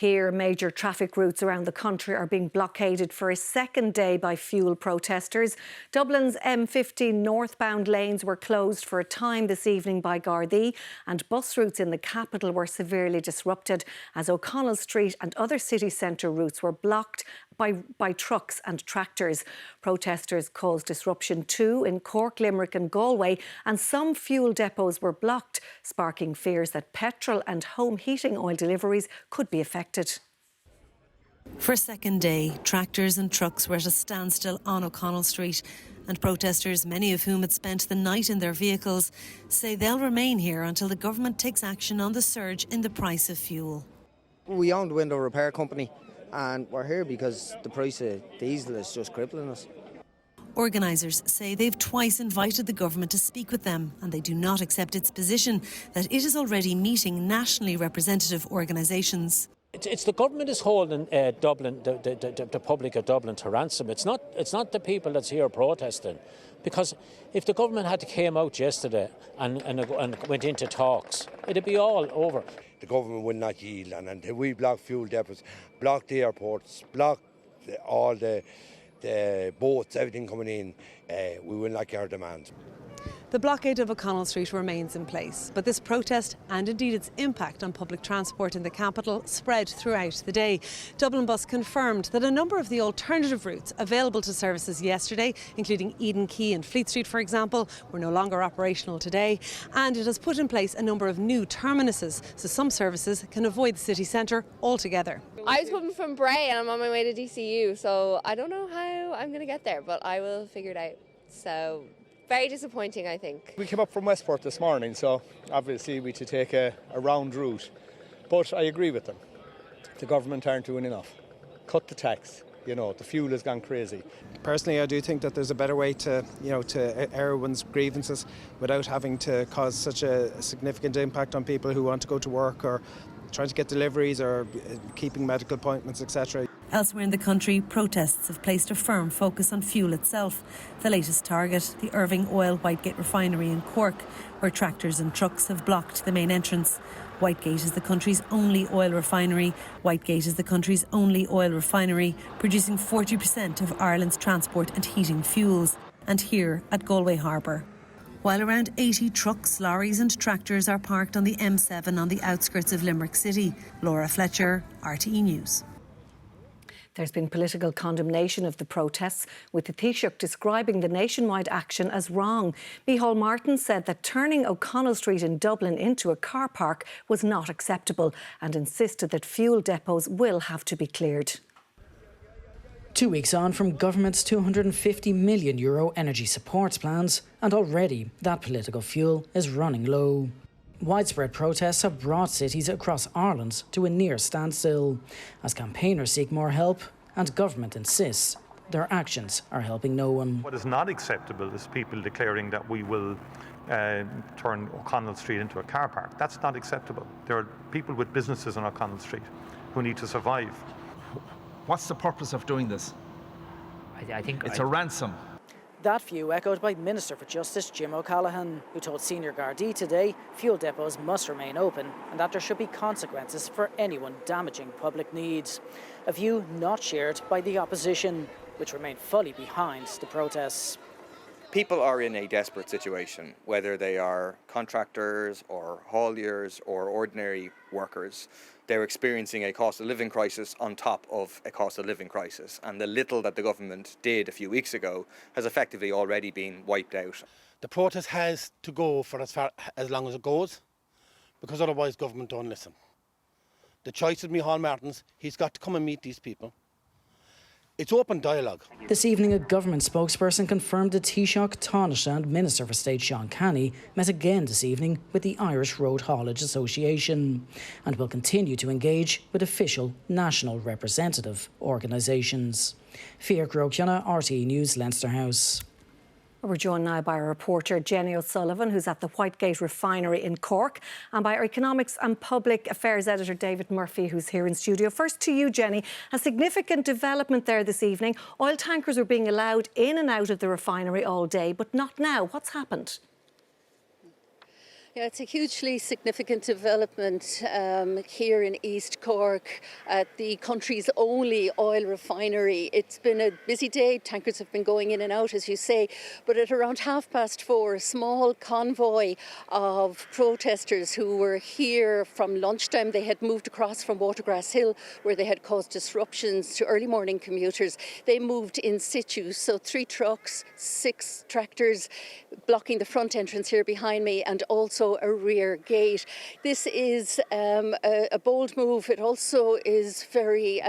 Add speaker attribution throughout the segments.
Speaker 1: Here, major traffic routes around the country are being blockaded for a second day by fuel protesters. Dublin's M15 northbound lanes were closed for a time this evening by Gardai, and bus routes in the capital were severely disrupted as O'Connell Street and other city centre routes were blocked by trucks and tractors. Protesters caused disruption too in Cork, Limerick and Galway, and some fuel depots were blocked, sparking fears that petrol and home heating oil deliveries could be affected.
Speaker 2: For a second day, tractors and trucks were at a standstill on O'Connell Street, and protesters, many of whom had spent the night in their vehicles, say they'll remain here until the government takes action on the surge in the price of fuel.
Speaker 3: We own the window repair company, and we're here because the price of diesel is just crippling us.
Speaker 2: Organisers say they've twice invited the government to speak with them, and they do not accept its position that it is already meeting nationally representative organisations.
Speaker 4: It's the government is holding Dublin, the public of Dublin to ransom. It's not the people that's here protesting, because if the government had came out yesterday and went into talks, it'd be all over.
Speaker 5: The government will not yield, and until we block fuel depots, block the airports, block all the boats, everything coming in, we will not get our demands.
Speaker 6: The blockade of O'Connell Street remains in place, but this protest and indeed its impact on public transport in the capital spread throughout the day. Dublin Bus confirmed that a number of the alternative routes available to services yesterday, including Eden Quay and Fleet Street, for example, were no longer operational today, and it has put in place a number of new terminuses, so some services can avoid the city centre altogether.
Speaker 7: I was coming from Bray and I'm on my way to DCU, so I don't know how I'm going to get there, but I will figure it out. So very disappointing, I think.
Speaker 8: We came up from Westport this morning, so obviously we had to take a round route. But I agree with them. The government aren't doing enough. Cut the tax. You know, the fuel has gone crazy.
Speaker 9: Personally, I do think that there's a better way to air one's grievances without having to cause such a significant impact on people who want to go to work or trying to get deliveries or keeping medical appointments, etc.
Speaker 2: Elsewhere in the country, protests have placed a firm focus on fuel itself. The latest target, the Irving Oil Whitegate refinery in Cork, where tractors and trucks have blocked the main entrance. Whitegate is the country's only oil refinery. Whitegate is the country's only oil refinery, producing 40% of Ireland's transport and heating fuels, and here at Galway Harbour. While around 80 trucks, lorries and tractors are parked on the M7 on the outskirts of Limerick City. Laura Fletcher, RTE News.
Speaker 1: There's been political condemnation of the protests, with the Taoiseach describing the nationwide action as wrong. Micheál Martin said that turning O'Connell Street in Dublin into a car park was not acceptable and insisted that fuel depots will have to be cleared.
Speaker 10: 2 weeks on from government's €250 million energy supports plans, and already that political fuel is running low. Widespread protests have brought cities across Ireland to a near standstill as campaigners seek more help and government insists their actions are helping no one.
Speaker 11: What is not acceptable is people declaring that we will turn O'Connell Street into a car park. That's not acceptable. There are people with businesses on O'Connell Street who need to survive.
Speaker 12: What's the purpose of doing this?
Speaker 13: I think
Speaker 12: it's a ransom.
Speaker 10: That view echoed by Minister for Justice Jim O'Callaghan, who told senior Gardai today fuel depots must remain open and that there should be consequences for anyone damaging public needs. A view not shared by the opposition, which remained fully behind the protests.
Speaker 14: People are in a desperate situation, whether they are contractors or hauliers or ordinary workers. They're experiencing a cost of living crisis on top of a cost of living crisis. And the little that the government did a few weeks ago has effectively already been wiped out.
Speaker 15: The protest has to go for as long as it goes, because otherwise government don't listen. The choice is Micheál Martin's. He's got to come and meet these people. It's open dialogue.
Speaker 10: This evening, a government spokesperson confirmed that Taoiseach, Taoiseach and Minister for State Sean Canny met again this evening with the Irish Road Haulage Association and will continue to engage with official national representative organisations. Fia Grokiana, RTE News, Leinster House.
Speaker 1: We're joined now by our reporter Jenny O'Sullivan, who's at the Whitegate refinery in Cork, and by our Economics and Public Affairs editor David Murphy, who's here in studio. First to you, Jenny. A significant development there this evening. Oil tankers were being allowed in and out of the refinery all day, but not now. What's happened?
Speaker 16: Yeah, it's a hugely significant development here in East Cork at the country's only oil refinery. It's been a busy day. Tankers have been going in and out, as you say. But at around 4:30, a small convoy of protesters who were here from lunchtime, they had moved across from Watergrass Hill, where they had caused disruptions to early morning commuters. They moved in situ. So 3 trucks, 6 tractors blocking the front entrance here behind me, and also a rear gate. This is a bold move. It also is very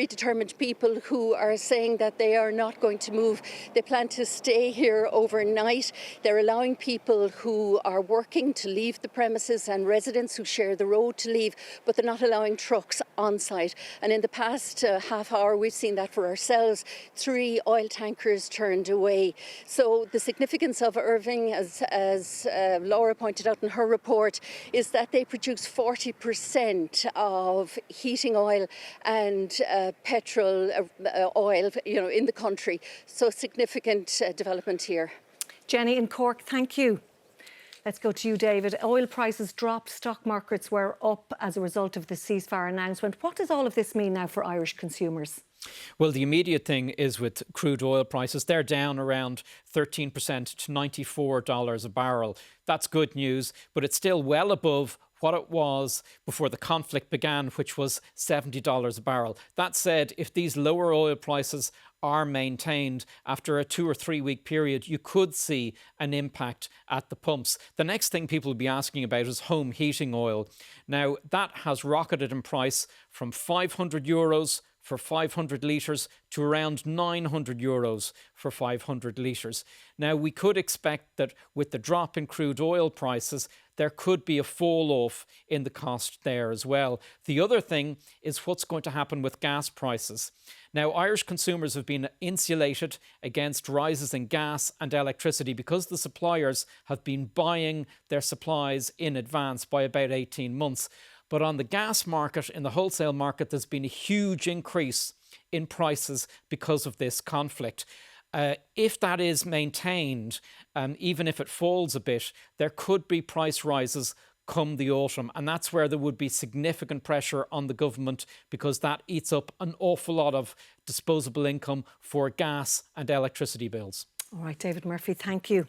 Speaker 16: determined people who are saying that they are not going to move. They plan to stay here overnight. They're allowing people who are working to leave the premises and residents who share the road to leave, but they're not allowing trucks on site. And in the past half hour, we've seen that for ourselves. 3 oil tankers turned away. So the significance of Irving, as Laura pointed out in her report, is that they produce 40% of heating oil and petrol oil, in the country. So significant development here.
Speaker 1: Jenny in Cork, thank you. Let's go to you, David. Oil prices dropped, stock markets were up as a result of the ceasefire announcement. What does all of this mean now for Irish consumers?
Speaker 17: Well, the immediate thing is with crude oil prices. They're down around 13% to $94 a barrel. That's good news, but it's still well above what it was before the conflict began, which was $70 a barrel. That said, if these lower oil prices are maintained after a 2 or 3 week period, you could see an impact at the pumps. The next thing people will be asking about is home heating oil. Now, that has rocketed in price from €500 for 500 litres to around €900 for 500 litres. Now, we could expect that with the drop in crude oil prices, there could be a fall off in the cost there as well. The other thing is what's going to happen with gas prices. Now, Irish consumers have been insulated against rises in gas and electricity because the suppliers have been buying their supplies in advance by about 18 months. But on the gas market, in the wholesale market, there's been a huge increase in prices because of this conflict. If that is maintained, even if it falls a bit, there could be price rises come the autumn. And that's where there would be significant pressure on the government because that eats up an awful lot of disposable income for gas and electricity bills.
Speaker 1: All right, David Murphy, thank you.